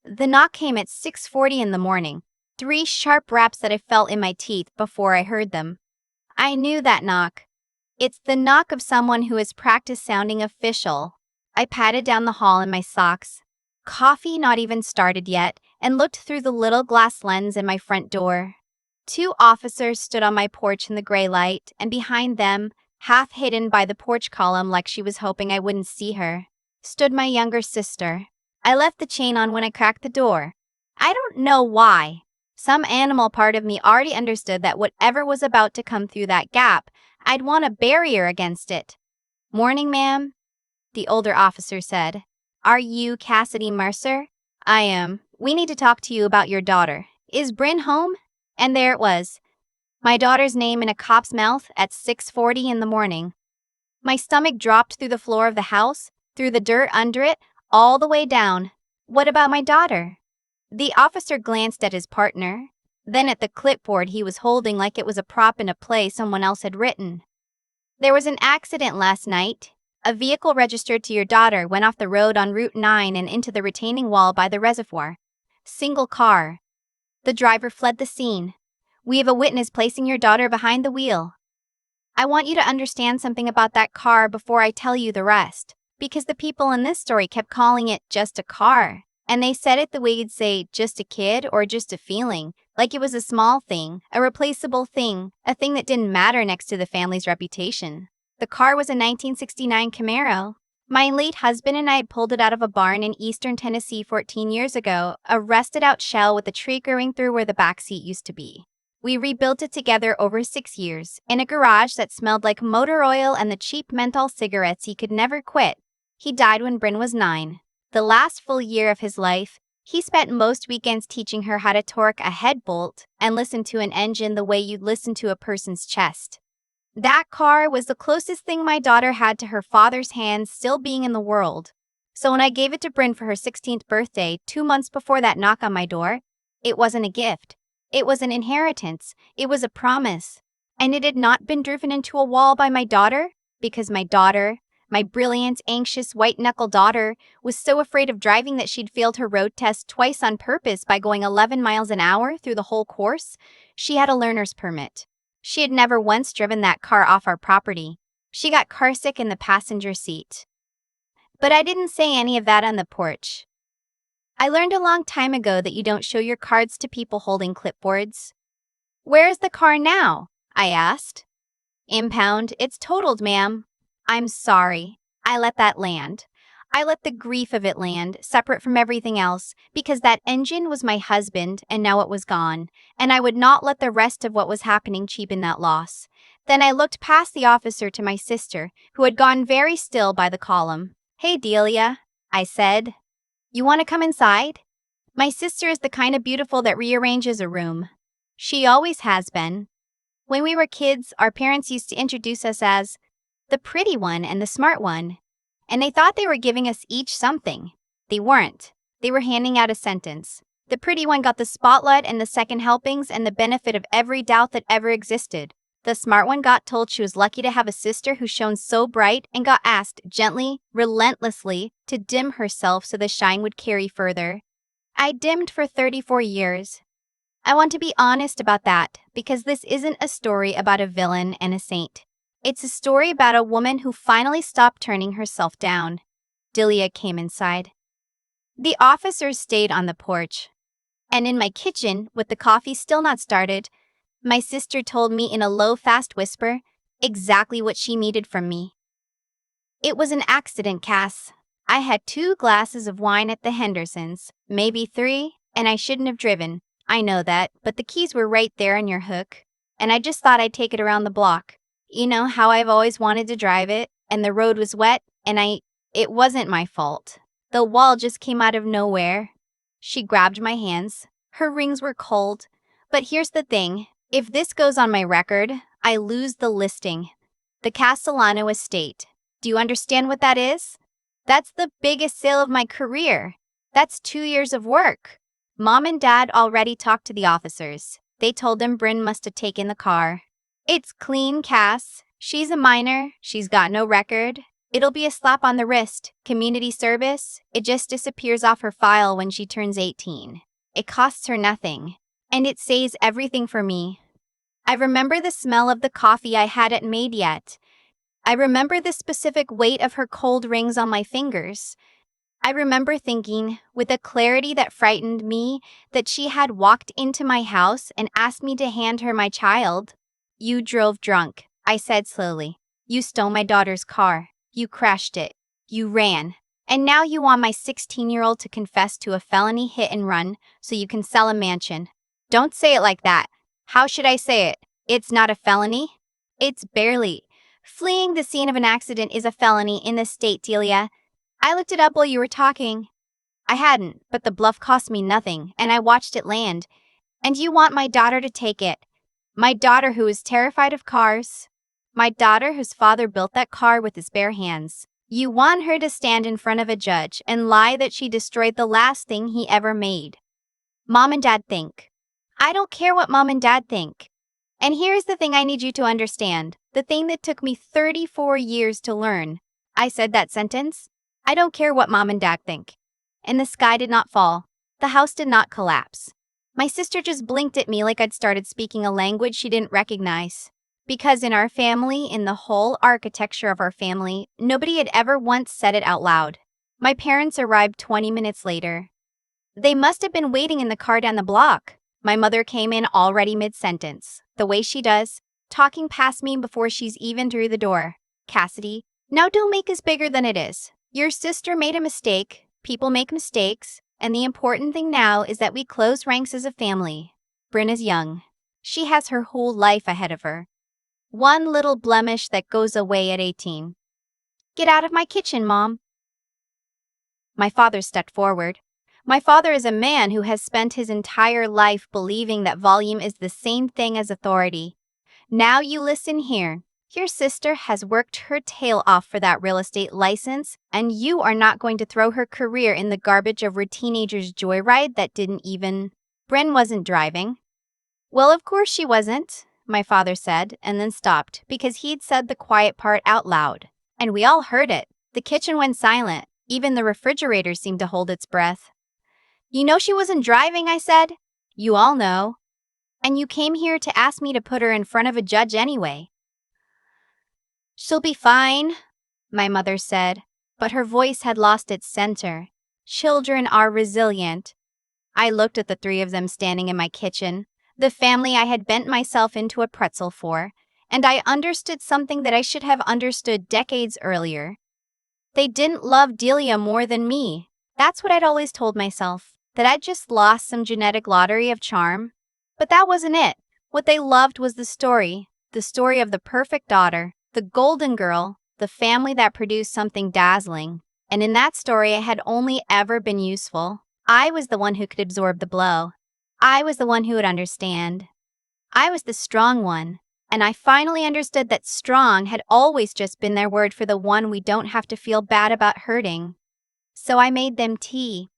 The knock came at 6:40 in the morning, 3 sharp raps that I felt in my teeth before I heard them. I knew that knock. It's the knock of someone who has practiced sounding official. I padded down the hall in my socks, coffee not even started yet, and looked through the little glass lens in my front door. 2 officers stood on my porch in the gray light, and behind them, half hidden by the porch column like she was hoping I wouldn't see her, stood my younger sister. I left the chain on when I cracked the door. I don't know why. Some animal part of me already understood that whatever was about to come through that gap, I'd want a barrier against it. "Morning, ma'am," the older officer said. "Are you Cassidy Mercer?" "I am. We need to talk to you about your daughter. Is Bryn home?" And there it was. My daughter's name in a cop's mouth at 6:40 in the morning. My stomach dropped through the floor of the house, through the dirt under it, all the way down. "What about my daughter?" The officer glanced at his partner, then at the clipboard he was holding like it was a prop in a play someone else had written. "There was an accident last night. A vehicle registered to your daughter went off the road on Route 9 and into the retaining wall by the reservoir. Single car. The driver fled the scene. We have a witness placing your daughter behind the wheel." I want you to understand something about that car before I tell you the rest, because the people in this story kept calling it just a car. And they said it the way you'd say just a kid or just a feeling, like it was a small thing, a replaceable thing, a thing that didn't matter next to the family's reputation. The car was a 1969 Camaro. My late husband and I had pulled it out of a barn in eastern Tennessee 14 years ago, a rusted-out shell with a tree growing through where the back seat used to be. We rebuilt it together over 6 years, in a garage that smelled like motor oil and the cheap menthol cigarettes he could never quit. He died when Bryn was 9. The last full year of his life, he spent most weekends teaching her how to torque a head bolt and listen to an engine the way you'd listen to a person's chest. That car was the closest thing my daughter had to her father's hands still being in the world. So when I gave it to Bryn for her 16th birthday, 2 months before that knock on my door, it wasn't a gift. It was an inheritance. It was a promise. And it had not been driven into a wall by my daughter, because my daughter, my brilliant, anxious, white-knuckle daughter, was so afraid of driving that she'd failed her road test twice on purpose by going 11 miles an hour through the whole course. She had a learner's permit. She had never once driven that car off our property. She got carsick in the passenger seat. But I didn't say any of that on the porch. I learned a long time ago that you don't show your cards to people holding clipboards. "Where is the car now?" I asked. "Impound. It's totaled, ma'am." "I'm sorry." I let that land. I let the grief of it land, separate from everything else, because that engine was my husband and now it was gone, and I would not let the rest of what was happening cheapen that loss. Then I looked past the officer to my sister, who had gone very still by the column. "Hey, Delia," I said. "You want to come inside?" My sister is the kind of beautiful that rearranges a room. She always has been. When we were kids, our parents used to introduce us as the pretty one and the smart one. And they thought they were giving us each something. They weren't. They were handing out a sentence. The pretty one got the spotlight and the second helpings and the benefit of every doubt that ever existed. The smart one got told she was lucky to have a sister who shone so bright and got asked gently, relentlessly, to dim herself so the shine would carry further. I dimmed for 34 years. I want to be honest about that, because this isn't a story about a villain and a saint. It's a story about a woman who finally stopped turning herself down. Delia came inside. The officers stayed on the porch. And in my kitchen, with the coffee still not started, my sister told me in a low, fast whisper exactly what she needed from me. "It was an accident, Cass. I had 2 glasses of wine at the Hendersons, maybe 3, and I shouldn't have driven. I know that, but the keys were right there on your hook. And I just thought I'd take it around the block. You know how I've always wanted to drive it, and the road was wet, and it wasn't my fault. The wall just came out of nowhere." She grabbed my hands. Her rings were cold. But here's the thing. If this goes on my record, I lose the listing. The Castellano estate. Do you understand what that is? That's the biggest sale of my career. That's 2 years of work. Mom and Dad already talked to the officers. They told them Bryn must have taken the car. "It's clean, Cass. She's a minor. She's got no record. It'll be a slap on the wrist. Community service, it just disappears off her file when she turns 18. It costs her nothing. And it says everything for me. I remember the smell of the coffee I hadn't made yet. I remember the specific weight of her cold rings on my fingers. I remember thinking, with a clarity that frightened me, that she had walked into my house and asked me to hand her my child. "You drove drunk," I said slowly. "You stole my daughter's car. You crashed it. You ran. And now you want my 16-year-old to confess to a felony hit and run so you can sell a mansion." "Don't say it like that." "How should I say it? It's not a felony." "It's barely. Fleeing the scene of an accident is a felony in this state, Delia. I looked it up while you were talking." I hadn't, but the bluff cost me nothing, and I watched it land. "And you want my daughter to take it? My daughter who is terrified of cars? My daughter whose father built that car with his bare hands? You want her to stand in front of a judge and lie that she destroyed the last thing he ever made? Mom and Dad think." "I don't care what Mom and Dad think. And here's the thing I need you to understand, the thing that took me 34 years to learn." I said that sentence. "I don't care what Mom and Dad think." And the sky did not fall. The house did not collapse. My sister just blinked at me like I'd started speaking a language she didn't recognize. Because in our family, in the whole architecture of our family, nobody had ever once said it out loud. My parents arrived 20 minutes later. They must have been waiting in the car down the block. My mother came in already mid-sentence, the way she does, talking past me before she's even through the door. "Cassidy, now don't make this bigger than it is. Your sister made a mistake. People make mistakes. And the important thing now is that we close ranks as a family. Bryn is young. She has her whole life ahead of her. One little blemish that goes away at 18. Get out of my kitchen, Mom." My father stepped forward. My father is a man who has spent his entire life believing that volume is the same thing as authority. "Now you listen here. Your sister has worked her tail off for that real estate license, and you are not going to throw her career in the garbage of a teenager's joyride that didn't even—" Bryn wasn't driving. "Well, of course she wasn't," my father said, and then stopped because he'd said the quiet part out loud. And we all heard it. The kitchen went silent. Even the refrigerator seemed to hold its breath. "You know she wasn't driving," I said. "You all know. And you came here to ask me to put her in front of a judge anyway." "She'll be fine," my mother said, but her voice had lost its center. "Children are resilient." I looked at the three of them standing in my kitchen, the family I had bent myself into a pretzel for, and I understood something that I should have understood decades earlier. They didn't love Delia more than me. That's what I'd always told myself, that I'd just lost some genetic lottery of charm. But that wasn't it. What they loved was the story of the perfect daughter, the golden girl, the family that produced something dazzling. And in that story, I had only ever been useful. I was the one who could absorb the blow. I was the one who would understand. I was the strong one. And I finally understood that strong had always just been their word for the one we don't have to feel bad about hurting. So I made them tea.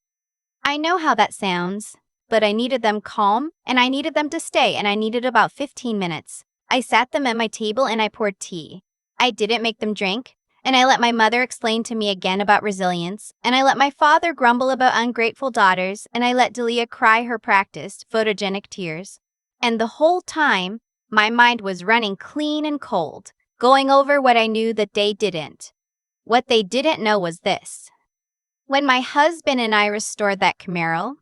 I know how that sounds, but I needed them calm, and I needed them to stay, and I needed about 15 minutes. I sat them at my table and I poured tea. I didn't make them drink, and I let my mother explain to me again about resilience, and I let my father grumble about ungrateful daughters, and I let Delia cry her practiced, photogenic tears. And the whole time, my mind was running clean and cold, going over what I knew that they didn't. What they didn't know was this. When my husband and I restored that Camaro,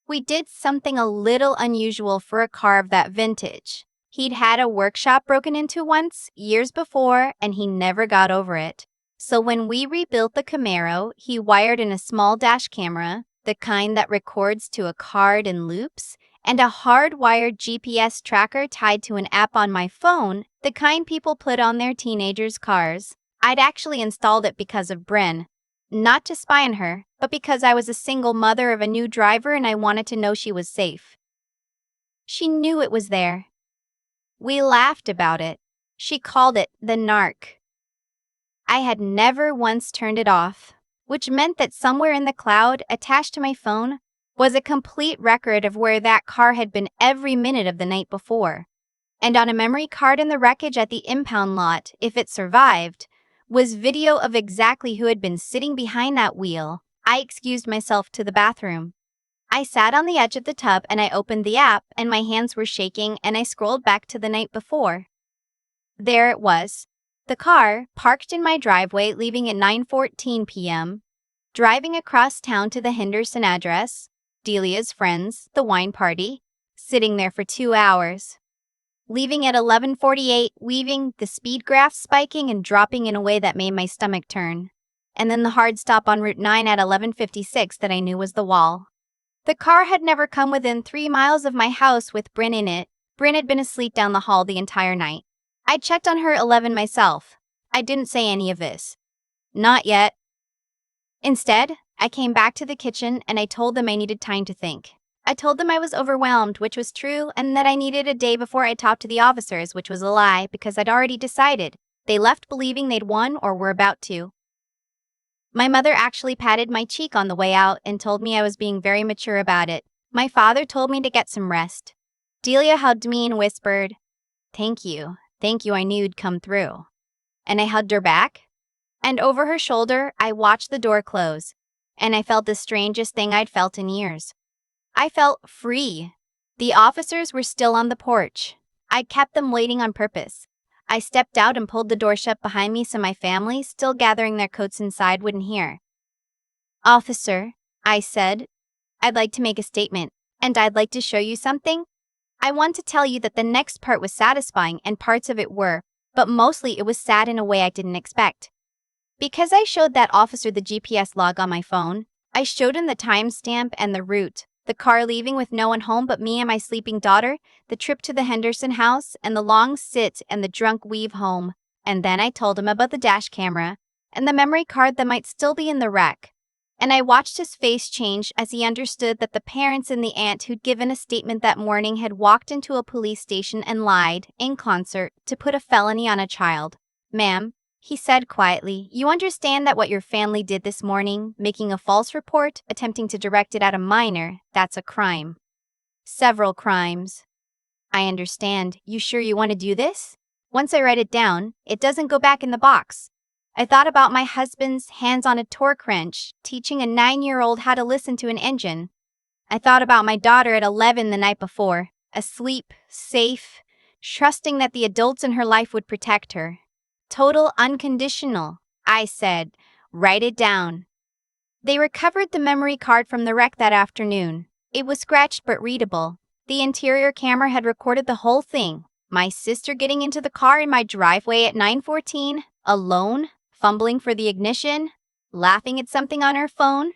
we did something a little unusual for a car of that vintage. He'd had a workshop broken into once, years before, and he never got over it. So when we rebuilt the Camaro, he wired in a small dash camera, the kind that records to a card and loops, and a hard-wired GPS tracker tied to an app on my phone, the kind people put on their teenagers' cars. I'd actually installed it because of Bryn. Not to spy on her, but because I was a single mother of a new driver and I wanted to know she was safe. She knew it was there. We laughed about it. She called it the narc. I had never once turned it off, which meant that somewhere in the cloud, attached to my phone, was a complete record of where that car had been every minute of the night before. And on a memory card in the wreckage at the impound lot, if it survived, was video of exactly who had been sitting behind that wheel. I excused myself to the bathroom. I sat on the edge of the tub and I opened the app and my hands were shaking and I scrolled back to the night before. There it was. The car, parked in my driveway, leaving at 9:14 p.m., driving across town to the Henderson address, Delia's friends, the wine party, sitting there for 2 hours. Leaving at 11:48, weaving, the speed graph spiking and dropping in a way that made my stomach turn. And then the hard stop on Route 9 at 11:56 that I knew was the wall. The car had never come within 3 miles of my house with Bryn in it. Bryn had been asleep down the hall the entire night. I checked on her at 11 myself. I didn't say any of this. Not yet. Instead, I came back to the kitchen and I told them I needed time to think. I told them I was overwhelmed, which was true, and that I needed a day before I talked to the officers, which was a lie because I'd already decided. They left believing they'd won or were about to. My mother actually patted my cheek on the way out and told me I was being very mature about it. My father told me to get some rest. Delia hugged me and whispered, "Thank you. Thank you, I knew you'd come through." And I hugged her back. And over her shoulder, I watched the door close. And I felt the strangest thing I'd felt in years. I felt free. The officers were still on the porch. I kept them waiting on purpose. I stepped out and pulled the door shut behind me so my family, still gathering their coats inside, wouldn't hear. "Officer," I said, "I'd like to make a statement, and I'd like to show you something. I want to tell you that the next part was satisfying and parts of it were, but mostly it was sad in a way I didn't expect. Because I showed that officer the GPS log on my phone, I showed him the timestamp and the route, the car leaving with no one home but me and my sleeping daughter, the trip to the Henderson house, and the long sit and the drunk weave home. And then I told him about the dash camera and the memory card that might still be in the wreck. And I watched his face change as he understood that the parents and the aunt who'd given a statement that morning had walked into a police station and lied, in concert, to put a felony on a child. "Ma'am," he said quietly, "you understand that what your family did this morning, making a false report, attempting to direct it at a minor, that's a crime. Several crimes." "I understand. You sure you want to do this?" "Once I write it down, it doesn't go back in the box." I thought about my husband's hands on a torque wrench, teaching a 9-year-old how to listen to an engine. I thought about my daughter at 11 the night before, asleep, safe, trusting that the adults in her life would protect her. Total unconditional. I said, "Write it down." They recovered the memory card from the wreck that afternoon. It was scratched but readable. The interior camera had recorded the whole thing. My sister getting into the car in my driveway at 9:14, alone, fumbling for the ignition, laughing at something on her phone.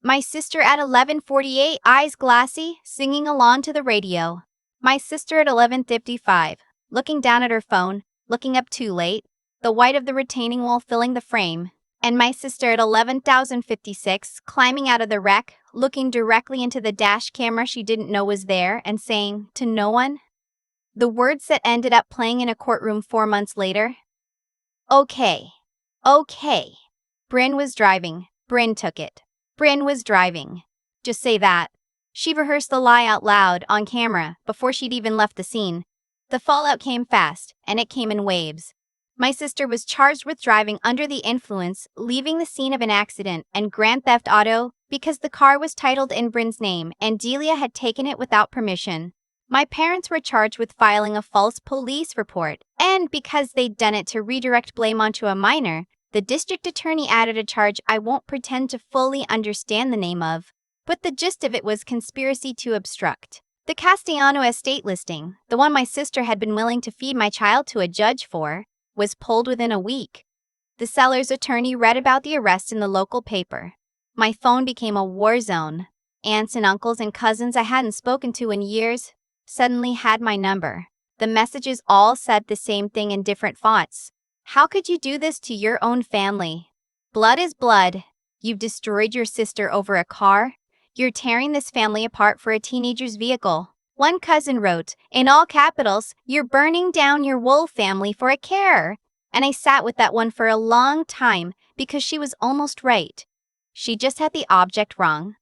My sister at 11:48, eyes glassy, singing along to the radio. My sister at 11:55, looking down at her phone, looking up too late, the white of the retaining wall filling the frame. And my sister at 11,056, climbing out of the wreck, looking directly into the dash camera she didn't know was there and saying, to no one, the words that ended up playing in a courtroom 4 months later. Okay. Bryn was driving. Bryn took it. Bryn was driving. Just say that. She rehearsed the lie out loud, on camera, before she'd even left the scene. The fallout came fast, and it came in waves. My sister was charged with driving under the influence, leaving the scene of an accident, and grand theft auto, because the car was titled in Bryn's name and Delia had taken it without permission. My parents were charged with filing a false police report, and because they'd done it to redirect blame onto a minor, the district attorney added a charge I won't pretend to fully understand the name of, but the gist of it was conspiracy to obstruct. The Castellano estate listing, the one my sister had been willing to feed my child to a judge for, was pulled within a week. The seller's attorney read about the arrest in the local paper. My phone became a war zone. Aunts and uncles and cousins I hadn't spoken to in years suddenly had my number. The messages all said the same thing in different fonts. How could you do this to your own family? Blood is blood. You've destroyed your sister over a car. You're tearing this family apart for a teenager's vehicle. One cousin wrote, in all capitals, you're burning down your whole family for a care. And I sat with that one for a long time because she was almost right. She just had the object wrong.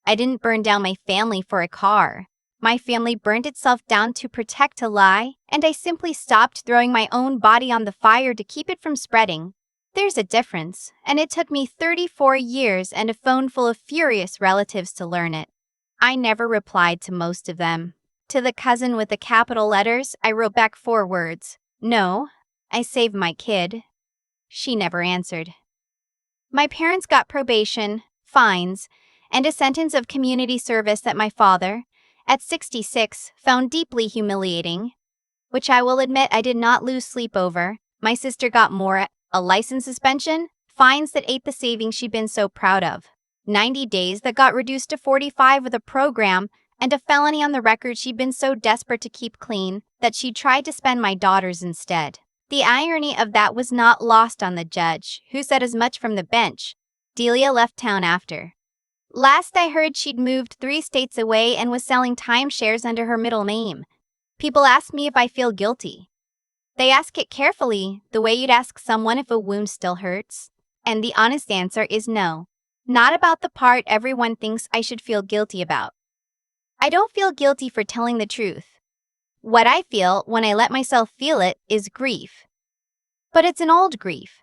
I didn't burn down my family for a car. My family burned itself down to protect a lie, and I simply stopped throwing my own body on the fire to keep it from spreading. There's a difference, and it took me 34 years and a phone full of furious relatives to learn it. I never replied to most of them. To the cousin with the capital letters, I wrote back 4 words. No, I saved my kid. She never answered. My parents got probation, fines, and a sentence of community service that my father, at 66, found deeply humiliating, which I will admit I did not lose sleep over. My sister got more, a license suspension, fines that ate the savings she'd been so proud of, 90 days that got reduced to 45 with a program, and a felony on the record she'd been so desperate to keep clean that she tried to spend my daughters instead. The irony of that was not lost on the judge, who said as much from the bench. Delia left town after. Last I heard, she'd moved 3 states away and was selling timeshares under her middle name. People ask me if I feel guilty. They ask it carefully, the way you'd ask someone if a wound still hurts. And the honest answer is no. Not about the part everyone thinks I should feel guilty about. I don't feel guilty for telling the truth. What I feel when I let myself feel it is grief. But it's an old grief.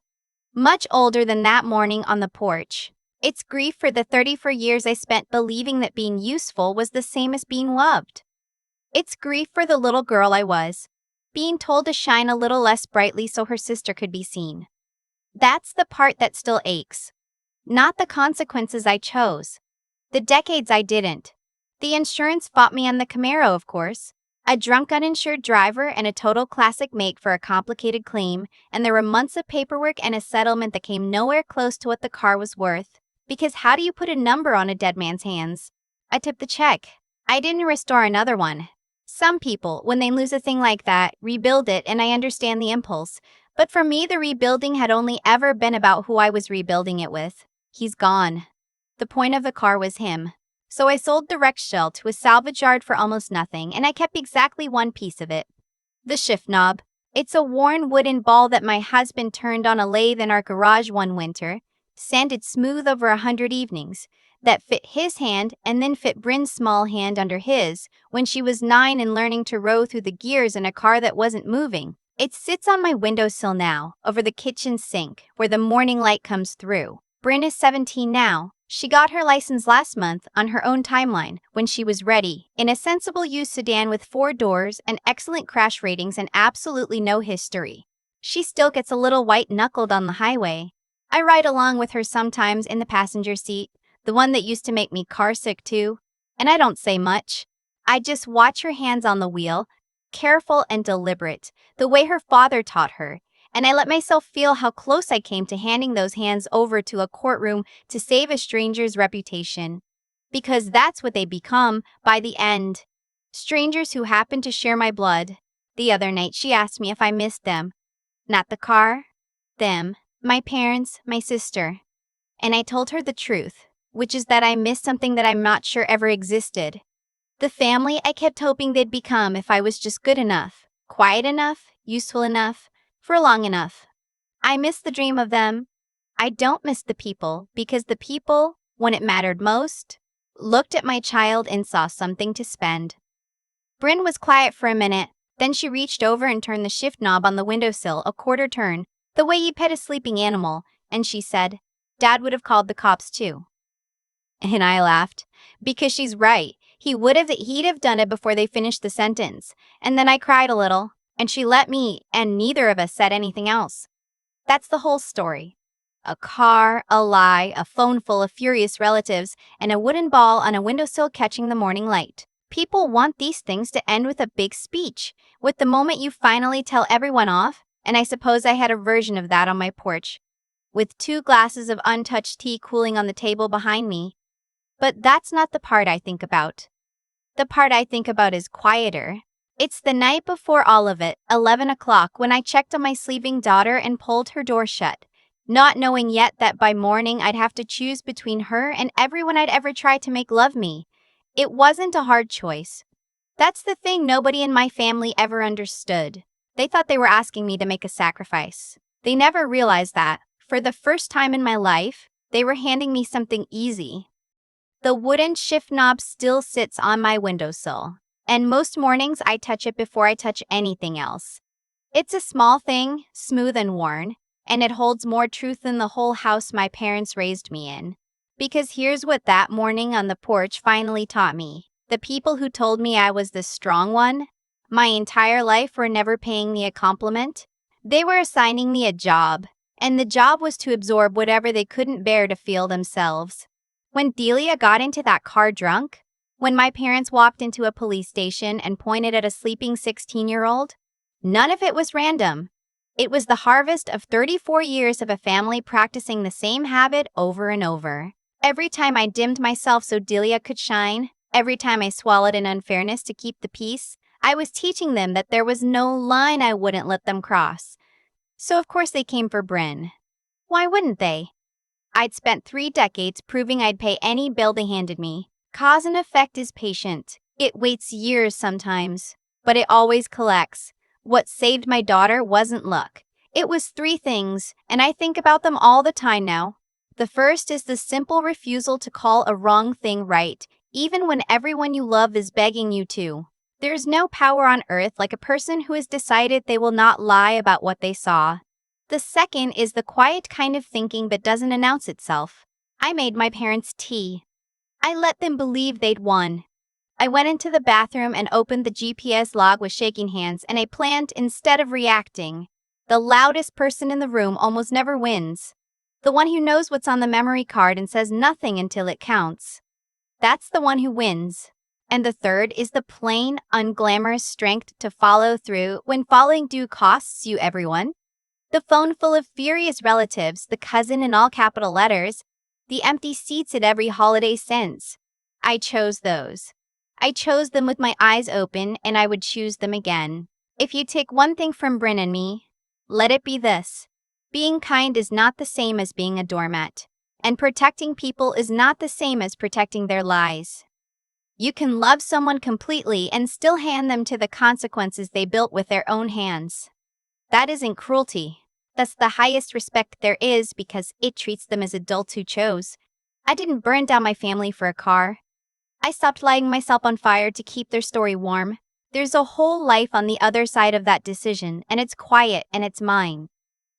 Much older than that morning on the porch. It's grief for the 34 years I spent believing that being useful was the same as being loved. It's grief for the little girl I was, being told to shine a little less brightly so her sister could be seen. That's the part that still aches. Not the consequences I chose. The decades I didn't. The insurance fought me on the Camaro, of course. A drunk uninsured driver and a total classic make for a complicated claim, and there were months of paperwork and a settlement that came nowhere close to what the car was worth. Because how do you put a number on a dead man's hands? I tipped the check. I didn't restore another one. Some people, when they lose a thing like that, rebuild it, and I understand the impulse. But for me, the rebuilding had only ever been about who I was rebuilding it with. He's gone. The point of the car was him. So I sold the wrecked shell to a salvage yard for almost nothing, and I kept exactly one piece of it. The shift knob. It's a worn wooden ball that my husband turned on a lathe in our garage one winter, sanded smooth over 100 evenings, that fit his hand and then fit Bryn's small hand under his when she was 9 and learning to row through the gears in a car that wasn't moving. It sits on my windowsill now, over the kitchen sink, where the morning light comes through. Bryn is 17 now. She got her license last month on her own timeline when she was ready, in a sensible used sedan with 4 doors and excellent crash ratings and absolutely no history. She still gets a little white-knuckled on the highway. I ride along with her sometimes in the passenger seat, the one that used to make me carsick too, and I don't say much. I just watch her hands on the wheel, careful and deliberate, the way her father taught her, and I let myself feel how close I came to handing those hands over to a courtroom to save a stranger's reputation. Because that's what they become by the end. Strangers who happen to share my blood. The other night she asked me if I missed them. Not the car. Them. My parents, my sister. And I told her the truth, which is that I missed something that I'm not sure ever existed. The family I kept hoping they'd become if I was just good enough, quiet enough, useful enough, for long enough. I miss the dream of them. I don't miss the people, because the people, when it mattered most, looked at my child and saw something to spend. Bryn was quiet for a minute, then she reached over and turned the shift knob on the windowsill a quarter turn, the way you pet a sleeping animal, and she said, "Dad would have called the cops too." And I laughed, because she's right. He'd have done it before they finished the sentence. And then I cried a little, and she let me, and neither of us said anything else. That's the whole story. A car, a lie, a phone full of furious relatives, and a wooden ball on a windowsill catching the morning light. People want these things to end with a big speech, with the moment you finally tell everyone off, and I suppose I had a version of that on my porch, with 2 glasses of untouched tea cooling on the table behind me. But that's not the part I think about. The part I think about is quieter. It's the night before all of it, 11 o'clock, when I checked on my sleeping daughter and pulled her door shut, not knowing yet that by morning I'd have to choose between her and everyone I'd ever tried to make love me. It wasn't a hard choice. That's the thing nobody in my family ever understood. They thought they were asking me to make a sacrifice. They never realized that, for the first time in my life, they were handing me something easy. The wooden shift knob still sits on my windowsill, and most mornings I touch it before I touch anything else. It's a small thing, smooth and worn, and it holds more truth than the whole house my parents raised me in. Because here's what that morning on the porch finally taught me. The people who told me I was the strong one, my entire life were never paying me a compliment. They were assigning me a job, and the job was to absorb whatever they couldn't bear to feel themselves. When Delia got into that car drunk, when my parents walked into a police station and pointed at a sleeping 16-year-old, none of it was random. It was the harvest of 34 years of a family practicing the same habit over and over. Every time I dimmed myself so Delia could shine, every time I swallowed an unfairness to keep the peace, I was teaching them that there was no line I wouldn't let them cross. So of course they came for Bryn. Why wouldn't they? I'd spent 3 decades proving I'd pay any bill they handed me. Cause and effect is patient. It waits years sometimes, but it always collects. What saved my daughter wasn't luck. It was 3 things, and I think about them all the time now. The first is the simple refusal to call a wrong thing right, even when everyone you love is begging you to. There's no power on earth like a person who has decided they will not lie about what they saw. The second is the quiet kind of thinking that doesn't announce itself. I made my parents tea. I let them believe they'd won. I went into the bathroom and opened the GPS log with shaking hands, and I planned instead of reacting. The loudest person in the room almost never wins. The one who knows what's on the memory card and says nothing until it counts. That's the one who wins. And the third is the plain, unglamorous strength to follow through when following through costs you everyone. The phone full of furious relatives, the cousin in all capital letters, the empty seats at every holiday since. I chose those. I chose them with my eyes open, and I would choose them again. If you take one thing from Bryn and me, let it be this. Being kind is not the same as being a doormat, and protecting people is not the same as protecting their lies. You can love someone completely and still hand them to the consequences they built with their own hands. That isn't cruelty. That's the highest respect there is because it treats them as adults who chose. I didn't burn down my family for a car. I stopped lighting myself on fire to keep their story warm. There's a whole life on the other side of that decision, and it's quiet and it's mine.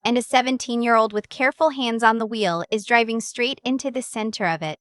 And a 17-year-old with careful hands on the wheel is driving straight into the center of it.